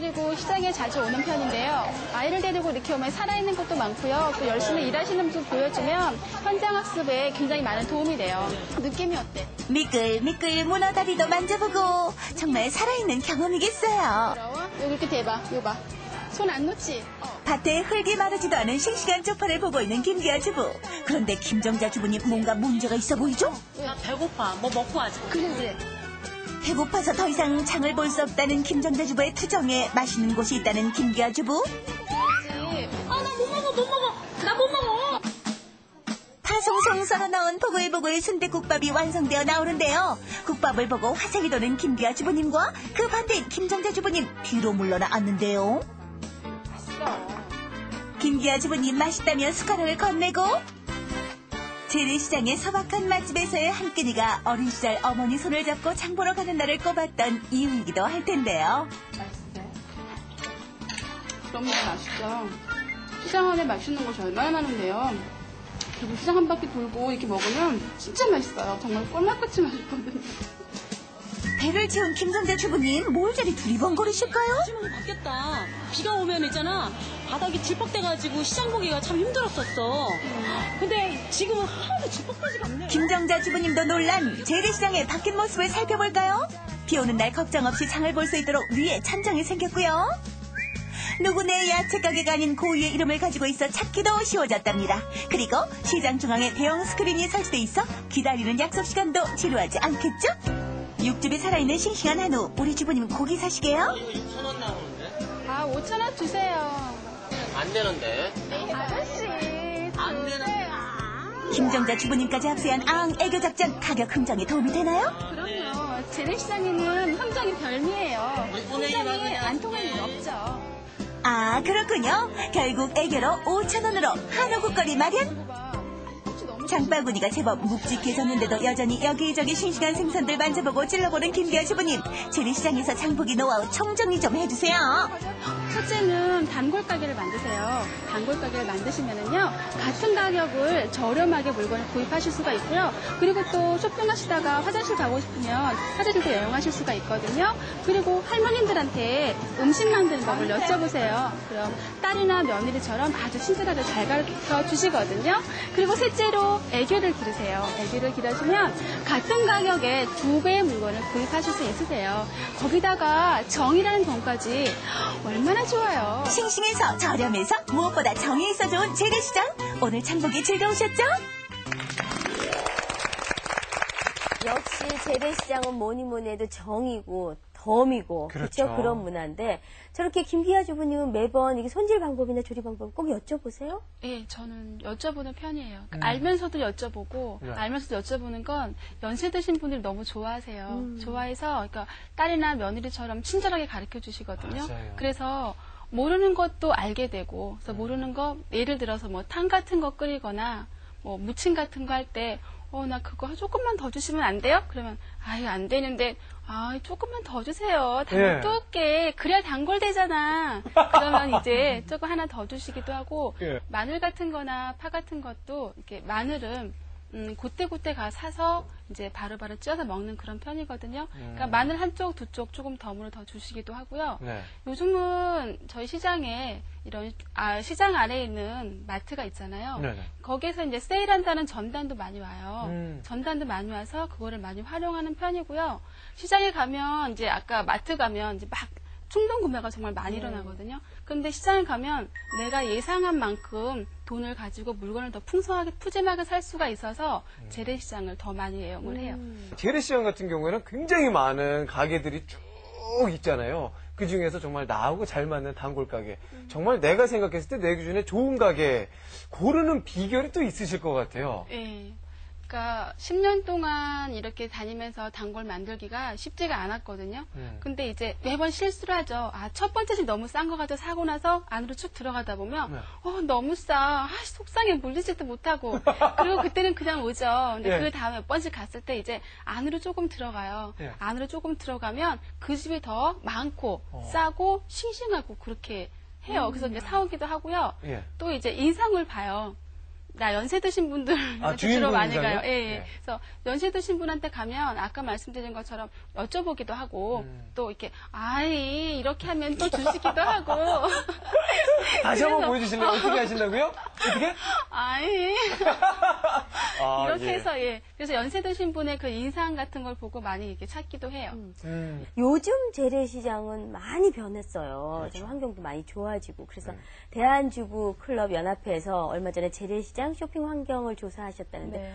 데리고 시장에 자주 오는 편인데요. 아이를 데리고 이렇게 오면 살아있는 것도 많고요. 또 열심히 일하시는 모습 보여주면 현장 학습에 굉장히 많은 도움이 돼요. 느낌이 어때? 미끌미끌 문어다리도 만져보고 정말 살아있는 경험이겠어요. 부러워? 여기 이렇게 대봐. 이거 봐. 손 안 놓지? 밭에 흙이 마르지도 않은 싱싱한 쪽파를 보고 있는 김기아 주부. 그런데 김정자 주부님 뭔가 문제가 있어 보이죠? 나 배고파. 뭐 먹고 하자. 그래. 배고파서 더 이상 장을 볼 수 없다는 김정자 주부의 투정에 맛있는 곳이 있다는 김기아 주부. 아, 나 못 먹어. 나 못 먹어. 파송송 썰어 넣은 보글보글 순댓국밥이 완성되어 나오는데요. 국밥을 보고 화색이 도는 김기아 주부님과 그 반대인 김정자 주부님 뒤로 물러나 앉는데요. 김기아 주부님 맛있다며 숟가락을 건네고 재래시장의 소박한 맛집에서의 한 끼니가 어린 시절 어머니 손을 잡고 장 보러 가는 날을 꼽았던 이유이기도 할 텐데요. 맛있어요? 너무 맛있죠? 시장 안에 맛있는 곳이 얼마나 많은데요. 그리고 시장 한 바퀴 돌고 이렇게 먹으면 진짜 맛있어요. 정말 꿀맛같이 맛있거든요. 배를 채운 김정자 주부님 뭘 저리 두리번거리실까요? 시간이 바뀌었다. 비가 오면 있잖아. 바닥이 질퍽대가지고 시장 보기가 참 힘들었었어. 근데 지금은 하나도 질퍽하지가 않네. 김정자 주부님도 놀란 재래시장의 바뀐 모습을 살펴볼까요? 비 오는 날 걱정 없이 장을 볼 수 있도록 위에 천정이 생겼고요. 누구네 야채 가게가 아닌 고유의 이름을 가지고 있어 찾기도 쉬워졌답니다. 그리고 시장 중앙에 대형 스크린이 설치돼 있어 기다리는 약속 시간도 지루하지 않겠죠? 육즙이 살아있는 싱싱한 한우, 우리 주부님 고기 사시게요? 6,000원 나오는데? 아, 5,000원 주세요. 안 되는데? 아저씨. 안 되는데? 김정자 주부님까지 합세한 애교 작전 가격 흥정에 도움이 되나요? 그럼요. 재래시장에는 흥정이 별미예요. 흥정이 안 통할 일 없죠. 아, 그렇군요. 결국 애교로 5,000원으로 한우 국거리 마련. 장바구니가 제법 묵직해졌는데도 여전히 여기저기 싱싱한 생선들 만져보고 찔러보는 김기아 주부님. 재래시장에서 장보기 노하우 총정리 좀 해주세요. 첫째는 단골 가게를 만드세요. 단골 가게를 만드시면은요, 같은 가격을 저렴하게 물건을 구입하실 수가 있고요. 그리고 또 쇼핑하시다가 화장실 가고 싶으면 화장실도 여행하실 수가 있거든요. 그리고 할머님들한테 음식 만드는 법을 여쭤보세요. 그럼 딸이나 며느리처럼 아주 친절하게 잘 가르쳐 주시거든요. 그리고 셋째로 애교를 기르세요. 애교를 기르시면 같은 가격에 2배의 물건을 구입하실 수 있으세요. 거기다가 정이라는 돈까지 얼마나 좋아요. 싱싱해서 저렴해서 무엇보다 정이 있어 좋은 재래시장. 오늘 장보기 즐거우셨죠? 역시 재래시장은 뭐니 해도 정이고 덤이고 그렇죠. 그런 문화인데 저렇게 김기아 주부님은 매번 이게 손질 방법이나 조리 방법 꼭 여쭤보세요? 예, 저는 여쭤보는 편이에요. 알면서도 여쭤보고 알면서도 여쭤보는 건 연세 드신 분들이 너무 좋아하세요. 좋아해서 그러니까 딸이나 며느리처럼 친절하게 가르쳐 주시거든요. 맞아요. 그래서 모르는 것도 알게 되고 그래서 모르는 거 예를 들어서 뭐 탕 같은 거 끓이거나 뭐 무침 같은 거 할 때 나 그거 조금만 더 주시면 안 돼요? 그러면 아유 안 되는데 조금만 더 주세요. 단골 또 올게. 그래야 단골 되잖아. 그러면 이제 조금 하나 더 주시기도 하고 마늘 같은 거나 파 같은 것도 이렇게 마늘은 그때그때 가 사서 이제 바로바로 찧어서 먹는 그런 편이거든요. 그러니까 마늘 한쪽, 두 쪽 조금 덤으로 더 주시기도 하고요. 네. 요즘은 저희 시장에 이런 시장 안에 있는 마트가 있잖아요. 네네. 거기에서 이제 세일한다는 전단도 많이 와요. 전단도 많이 와서 그거를 많이 활용하는 편이고요. 시장에 가면 이제 아까 마트 가면 이제 막 충동 구매가 정말 많이 일어나거든요. 근데 시장에 가면 내가 예상한 만큼 돈을 가지고 물건을 더 풍성하게 푸짐하게 살 수가 있어서 재래시장을 더 많이 애용을 해요. 재래시장 같은 경우에는 굉장히 많은 가게들이 쭉 있잖아요. 그 중에서 정말 나하고 잘 맞는 단골 가게. 정말 내가 생각했을 때 내 기준에 좋은 가게 고르는 비결이 또 있으실 것 같아요. 네. 그러니까 10년 동안 이렇게 다니면서 단골 만들기가 쉽지가 않았거든요. 근데 이제 매번 실수를 하죠. 첫 번째 집 너무 싼 거 가지고 사고 나서 안으로 쭉 들어가다 보면 너무 싸. 속상해 물리지도 못하고. 그리고 그때는 그냥 오죠. 근데 그 다음에 몇 번씩 갔을 때 이제 안으로 조금 들어가요. 안으로 조금 들어가면 그 집이 더 많고 싸고 싱싱하고 그렇게 해요. 그래서 이제 사오기도 하고요. 또 이제 인상을 봐요. 연세 드신 분들 주로 주인공 많이 인상이요? 가요. 예, 예. 네. 그래서 연세 드신 분한테 가면 아까 말씀드린 것처럼 여쭤보기도 하고 또 이렇게 아이 이렇게 하면 또 주시기도 하고 다시 한번 그래서- 보여주실래요? 어떻게 하신다고요? 어떻게? 아이 이렇게 예. 해서 예. 그래서 연세 드신 분의 그 인상 같은 걸 보고 많이 이렇게 찾기도 해요. 요즘 재래시장은 많이 변했어요. 그렇죠. 좀 환경도 많이 좋아지고. 그래서 네. 대한주부 클럽 연합회에서 얼마 전에 재래시장 쇼핑 환경을 조사하셨다는데 네.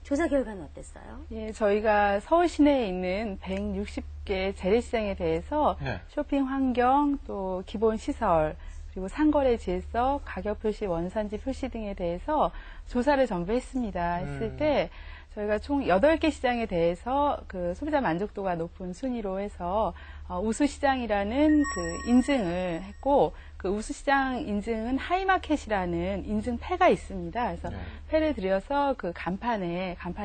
조사 결과는 어땠어요? 예, 저희가 서울 시내에 있는 160개 재래시장에 대해서 네. 쇼핑 환경, 또 기본 시설, 그리고 상거래 질서, 가격 표시, 원산지 표시 등에 대해서 조사를 전부 했습니다. 했을 때 저희가 총 8개 시장에 대해서 그 소비자 만족도가 높은 순위로 해서 우수 시장이라는 그 인증을 했고, 그 우수 시장 인증은 하이마켓이라는 인증패가 있습니다. 그래서 네. 패를 들여서 그 간판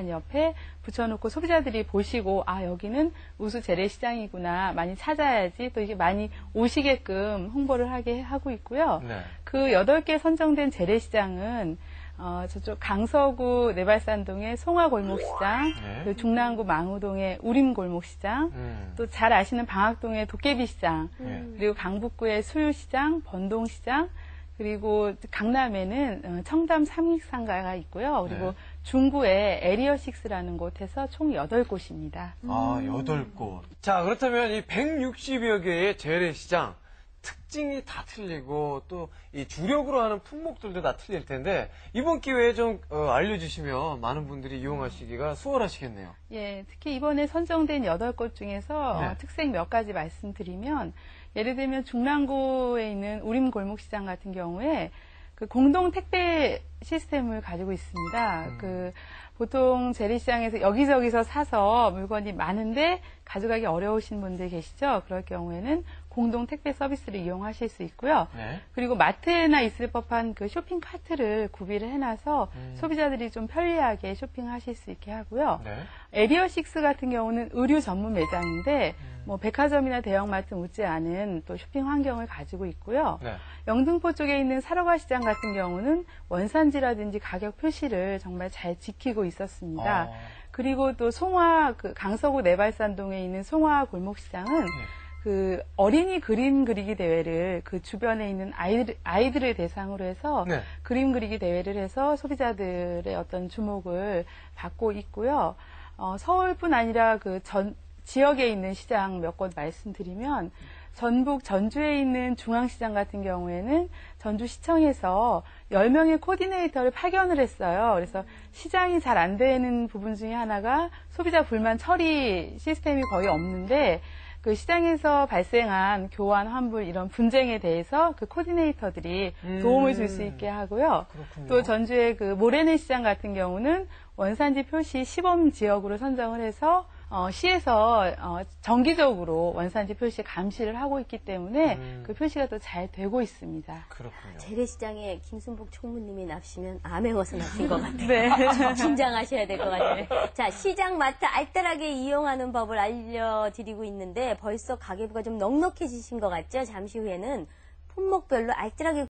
옆에 붙여놓고 소비자들이 보시고, 아, 여기는 우수 재래시장이구나, 많이 찾아야지, 또 이게 많이 오시게끔 홍보를 하게 하고 있고요. 네. 그 8개 선정된 재래시장은 저쪽 강서구 내발산동의 송화골목시장, 네. 그리고 중랑구 망우동의 우림골목시장, 또 잘 아시는 방학동의 도깨비시장, 그리고 강북구의 수유시장, 번동시장, 그리고 강남에는 청담 삼익상가가 있고요. 그리고 네. 중구에 에리어6라는 곳에서 총 8곳입니다. 8곳. 자, 그렇다면 이 160여 개의 재래시장, 특징이 다 틀리고 또 이 주력으로 하는 품목들도 다 틀릴 텐데 이번 기회에 좀 알려주시면 많은 분들이 이용하시기가 수월하시겠네요. 예, 특히 이번에 선정된 8곳 중에서 네. 특색 몇 가지 말씀드리면, 예를 들면 중랑구에 있는 우림골목시장 같은 경우에 그 공동 택배 시스템을 가지고 있습니다. 그 보통 재래시장에서 여기저기서 사서 물건이 많은데 가져가기 어려우신 분들 계시죠? 그럴 경우에는 공동 택배 서비스를 이용하실 수 있고요. 네. 그리고 마트에나 있을 법한 그 쇼핑 카트를 구비를 해놔서 소비자들이 좀 편리하게 쇼핑하실 수 있게 하고요. 네. 에리어6 같은 경우는 의류 전문 매장인데 뭐 백화점이나 대형마트 못지않은 또 쇼핑 환경을 가지고 있고요. 네. 영등포 쪽에 있는 사러가 시장 같은 경우는 원산지라든지 가격 표시를 정말 잘 지키고 있었습니다. 그리고 또 그 강서구 내발산동에 있는 송화 골목시장은 그 어린이 그림 그리기 대회를 그 주변에 있는 아이들을 대상으로 해서 네. 그림 그리기 대회를 해서 소비자들의 어떤 주목을 받고 있고요. 서울뿐 아니라 그 지역에 있는 시장 몇 곳 말씀드리면, 전북 전주에 있는 중앙시장 같은 경우에는 전주시청에서 10명의 코디네이터를 파견을 했어요. 그래서 시장이 잘 안 되는 부분 중에 하나가 소비자 불만 처리 시스템이 거의 없는데, 그 시장에서 발생한 교환, 환불 이런 분쟁에 대해서 그 코디네이터들이 도움을 줄 수 있게 하고요. 그렇군요. 또 전주의 그 모래내 시장 같은 경우는 원산지 표시 시범 지역으로 선정을 해서 시에서 정기적으로 원산지 표시 감시를 하고 있기 때문에 그 표시가 또 잘 되고 있습니다. 그렇군요. 재래시장에 김순복 총무님이 납시면 암행어사 납신 것 같아요. 네. 긴장하셔야 될 것 같아요. 자, 시장 마트 알뜰하게 이용하는 법을 알려드리고 있는데 벌써 가계부가 좀 넉넉해지신 것 같죠? 잠시 후에는 품목별로 알뜰하게